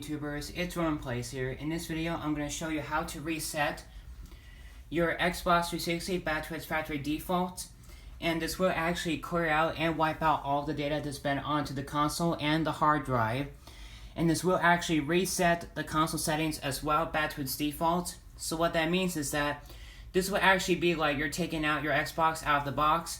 YouTubers, it's Roman Plays here. In this video, I'm going to show you how to reset your Xbox 360 back to its factory default. And this will actually clear out and wipe out all the data that's been onto the console and the hard drive. And this will actually reset the console settings as well back to its default. So what that means is that this will actually be like you're taking out your Xbox out of the box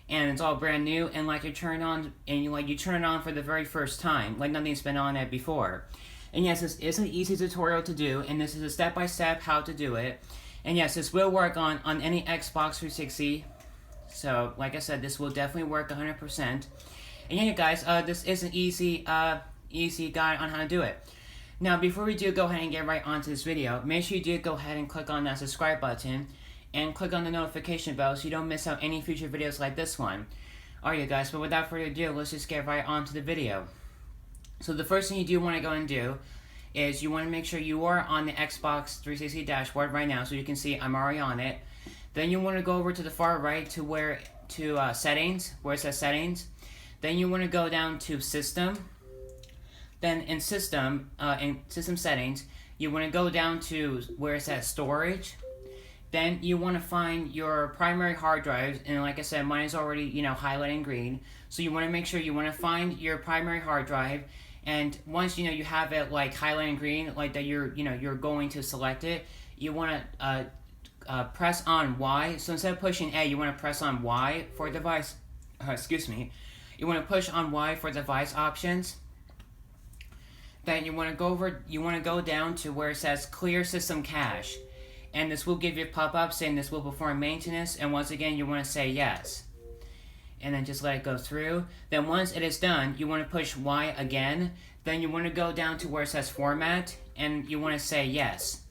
and it's all brand new, and like you turn on and you turn it on for the very first time, like nothing's been on it before. And yes, this is an easy tutorial to do, and this is a step-by-step how to do it. And yes, this will work on any Xbox 360. So like I said, this will definitely work 100%. And yeah, guys, this is an easy guide on how to do it. Now, before we do go ahead and get right onto this video, make sure you do go ahead and click on that subscribe button and click on the notification bell so you don't miss out any future videos like this one. Alright, guys, but without further ado, let's just get right onto the video. So the first thing you do want to go and do is you want to make sure you are on the Xbox 360 dashboard right now, so you can see I'm already on it. Then you want to go over to the far right to settings, where it says settings. Then you want to go down to system. Then in system settings, you want to go down to where it says storage. Then you want to find your primary hard drive, and like I said, mine is already highlighted in green. So you want to make sure you want to find your primary hard drive, and once you have it like highlighted in green, like that you're going to select it, you want to press on Y. So instead of pushing A, you want to press on Y for device. You want to push on Y for device options. Then you want to go down to where it says clear system cache. And this will give you a pop-up saying this will perform maintenance, and once again you want to say yes. And then just let it go through. Then once it is done, you want to push Y again. Then you want to go down to where it says format, and you want to say yes.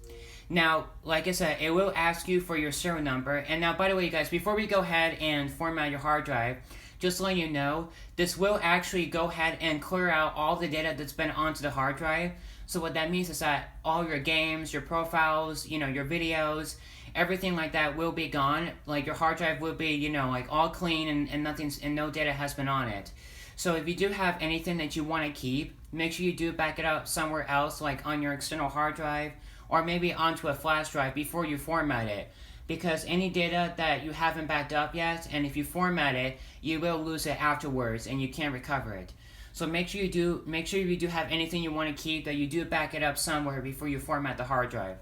Now, like I said, it will ask you for your serial number. And now, by the way, you guys, before we go ahead and format your hard drive, just to let you know, this will actually go ahead and clear out all the data that's been onto the hard drive. So what that means is that all your games, your profiles, your videos, everything like that will be gone. Like your hard drive will be, like all clean and no data has been on it. So if you do have anything that you want to keep, make sure you do back it up somewhere else, like on your external hard drive, or maybe onto a flash drive before you format it. Because any data that you haven't backed up yet, and if you format it, you will lose it afterwards and you can't recover it. So make sure you do have anything you want to keep, that you do back it up somewhere before you format the hard drive.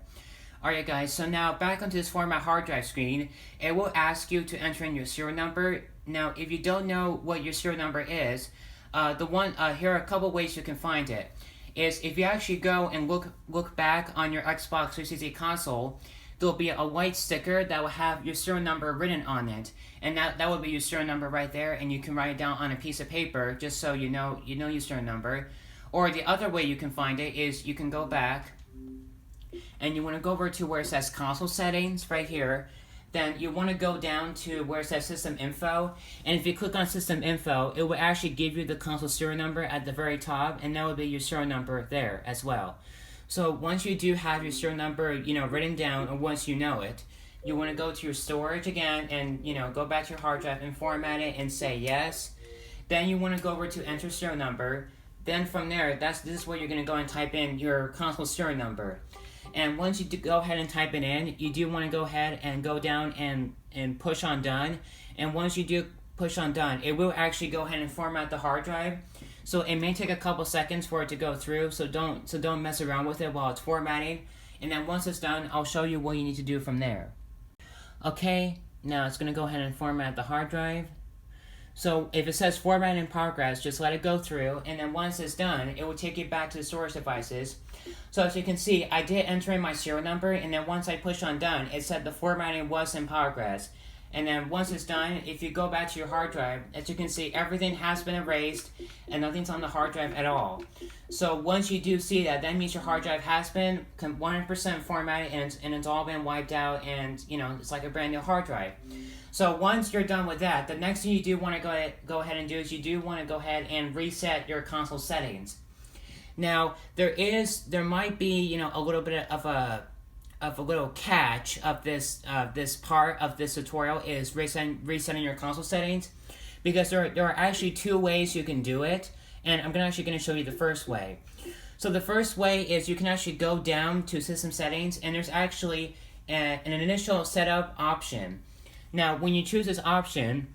Alright, guys, so now back onto this format hard drive screen, it will ask you to enter in your serial number. Now, if you don't know what your serial number is, here are a couple ways you can find it. Is if you actually go and look back on your Xbox 360 console, there'll be a white sticker that will have your serial number written on it, and that will be your serial number right there, and you can write it down on a piece of paper just so you know your serial number. Or the other way you can find it is you can go back and you want to go over to where it says console settings right here. Then you want to go down to where it says system info, and if you click on system info, it will actually give you the console serial number at the very top, and that will be your serial number there as well. So once you do have your serial number, written down, or once you know it, you want to go to your storage again and, go back to your hard drive and format it and say yes. Then you want to go over to enter serial number. Then from there, this is where you're going to go and type in your console serial number. And once you go ahead and type it in, you do want to go ahead and go down and push on done. And once you do push on done, it will actually go ahead and format the hard drive. So it may take a couple seconds for it to go through, so don't mess around with it while it's formatting. And then once it's done, I'll show you what you need to do from there. Okay, now it's going to go ahead and format the hard drive. So if it says format in progress, just let it go through, and then once it's done, it will take you back to the storage devices. So as you can see, I did enter in my serial number, and then once I push on done, it said the formatting was in progress. And then once it's done, if you go back to your hard drive, as you can see, everything has been erased and nothing's on the hard drive at all. So once you do see that, that means your hard drive has been 100% formatted and it's all been wiped out, and it's like a brand new hard drive. So once you're done with that, the next thing you do want to go ahead and do is you do want to go ahead and reset your console settings. Now there might be a little bit of a little catch of this part of this tutorial is resetting your console settings, because there are actually two ways you can do it, and I'm actually going to show you the first way. So the first way is you can actually go down to system settings, and there's actually an initial setup option. Now, when you choose this option,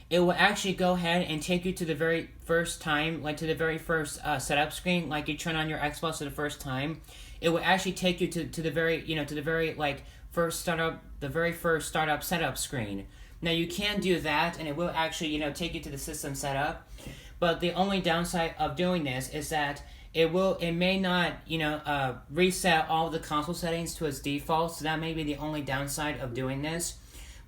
it will actually go ahead and take you to the very first time, like to the very first setup screen, like you turn on your Xbox for the first time. It will actually take you to the very, to the very like first startup, the very first startup setup screen. Now you can do that, and it will actually, take you to the system setup. But the only downside of doing this is that it may not, reset all the console settings to its default. So that may be the only downside of doing this.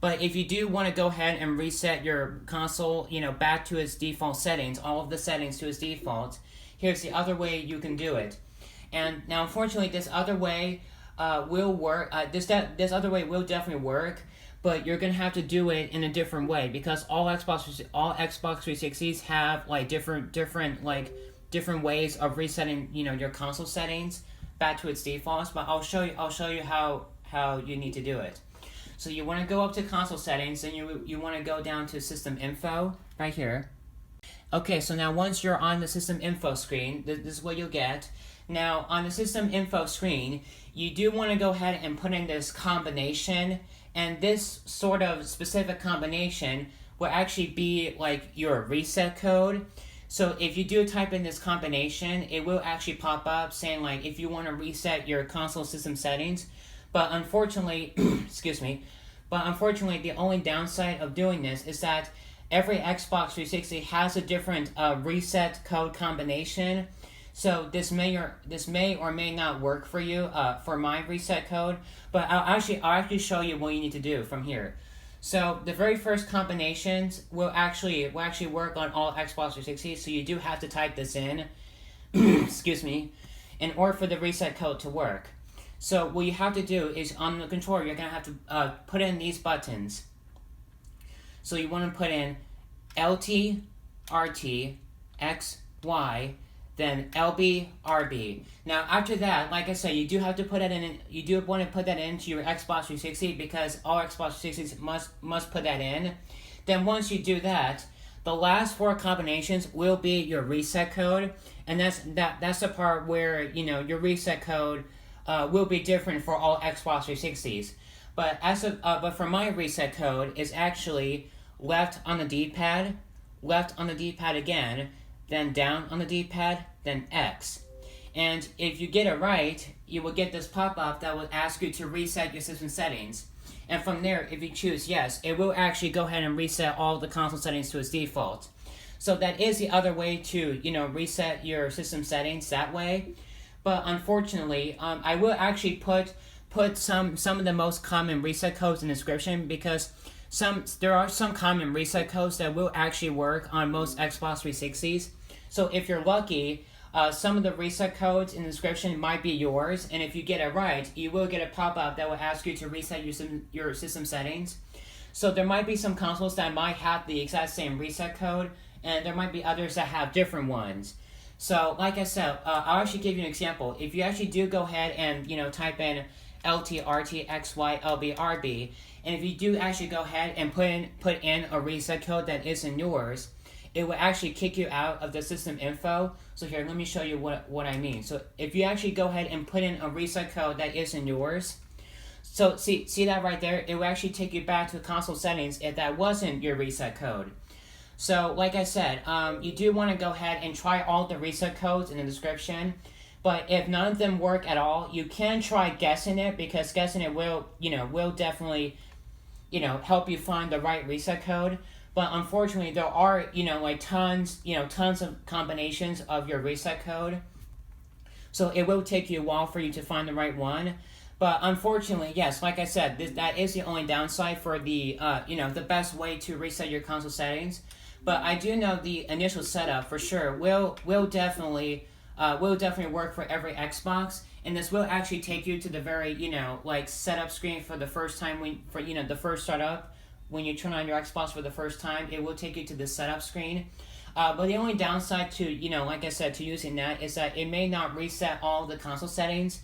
But if you do want to go ahead and reset your console, back to its default settings, all of the settings to its default, here's the other way you can do it. And now, unfortunately, this other way will work. This other way will definitely work, but you're gonna have to do it in a different way, because all Xbox 360s have like different ways of resetting, your console settings back to its defaults. But I'll show you how you need to do it. So you want to go up to console settings, and you want to go down to system info right here. Okay, so now once you're on the system info screen, this is what you'll get. Now on the system info screen, you do want to go ahead and put in this combination, and this sort of specific combination will actually be like your reset code. So if you do type in this combination, it will actually pop up saying like if you want to reset your console system settings. But unfortunately, the only downside of doing this is that every Xbox 360 has a different reset code combination. So this may or may not work for you for my reset code. But I'll actually show you what you need to do from here. So the very first combinations will actually work on all Xbox 360s. So you do have to type this in, in order for the reset code to work. So what you have to do is on the controller, you're going to have to put in these buttons. So you want to put in LT, RT, X, Y, then LB, RB. Now after that, like I said, you do have to put that in. You do want to put that into your Xbox 360, because all Xbox 360s must put that in. Then once you do that, the last 4 combinations will be your reset code, and that's the part where your reset code will be different for all Xbox 360s. But for my reset code is actually left on the D-pad, left on the D-pad again, then down on the D-pad, then X. And if you get it right, you will get this pop-up that will ask you to reset your system settings. And from there, if you choose yes, it will actually go ahead and reset all the console settings to its default. So that is the other way to, reset your system settings that way. But unfortunately, I will actually put some of the most common reset codes in the description, because there are some common reset codes that will actually work on most Xbox 360s. So if you're lucky, some of the reset codes in the description might be yours, and if you get it right, you will get a pop-up that will ask you to reset your system settings. So there might be some consoles that might have the exact same reset code, and there might be others that have different ones. So, like I said, I'll actually give you an example. If you actually do go ahead and, type in LT, RT, XY, LB, RB, and if you do actually go ahead and put in a reset code that isn't yours, it will actually kick you out of the system info. So here, let me show you what I mean. So if you actually go ahead and put in a reset code that isn't yours, so see that right there? It will actually take you back to console settings if that wasn't your reset code. So, like I said, you do want to go ahead and try all the reset codes in the description. But if none of them work at all, you can try guessing it, because guessing it will definitely, help you find the right reset code. But unfortunately, there are, tons of combinations of your reset code. So it will take you a while for you to find the right one. But unfortunately, yes, like I said, that is the only downside for the, the best way to reset your console settings. But I do know the initial setup for sure will definitely work for every Xbox, and this will actually take you to the very setup screen for the first time the first startup when you turn on your Xbox for the first time. It will take you to the setup screen. But the only downside to like I said to using that is that it may not reset all the console settings.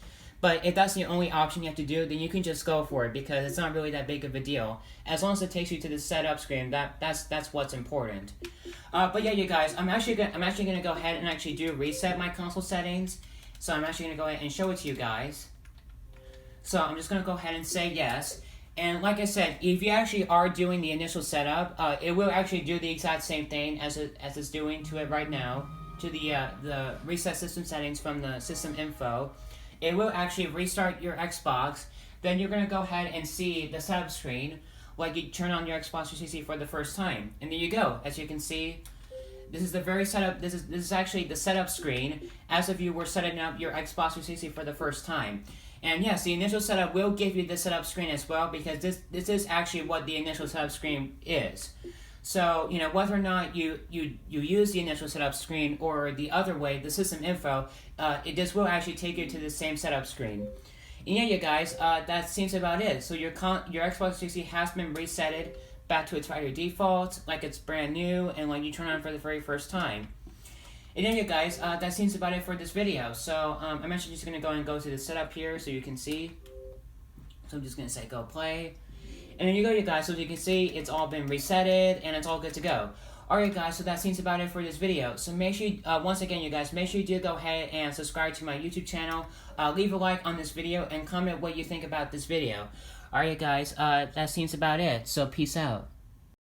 But if that's the only option you have to do, then you can just go for it because it's not really that big of a deal. As long as it takes you to the setup screen, that's what's important. But yeah, you guys, I'm actually gonna go ahead and actually do reset my console settings. So I'm actually gonna go ahead and show it to you guys. So I'm just gonna go ahead and say yes. And like I said, if you actually are doing the initial setup, it will actually do the exact same thing as it's doing to it right now, to the reset system settings from the system info. It will actually restart your Xbox. Then you're gonna go ahead and see the setup screen, like you turn on your Xbox 360 for the first time. And there you go. As you can see, this is the very setup. This is actually the setup screen as if you were setting up your Xbox 360 for the first time. And yes, the initial setup will give you the setup screen as well because this is actually what the initial setup screen is. So, you know, whether or not you use the initial setup screen or the other way, the system info, this will actually take you to the same setup screen. And yeah, you guys, that seems about it. So your Xbox 360 has been resetted back to its factory default, like it's brand new, and like you turn on for the very first time. And then you guys, that seems about it for this video. So I'm actually just going to go to the setup here so you can see. So I'm just going to say go play. And there you go, you guys. So as you can see, it's all been resetted and it's all good to go. Alright guys, so that seems about it for this video. So make sure, once again you guys, make sure you do go ahead and subscribe to my YouTube channel. Leave a like on this video and comment what you think about this video. Alright guys, that seems about it. So peace out.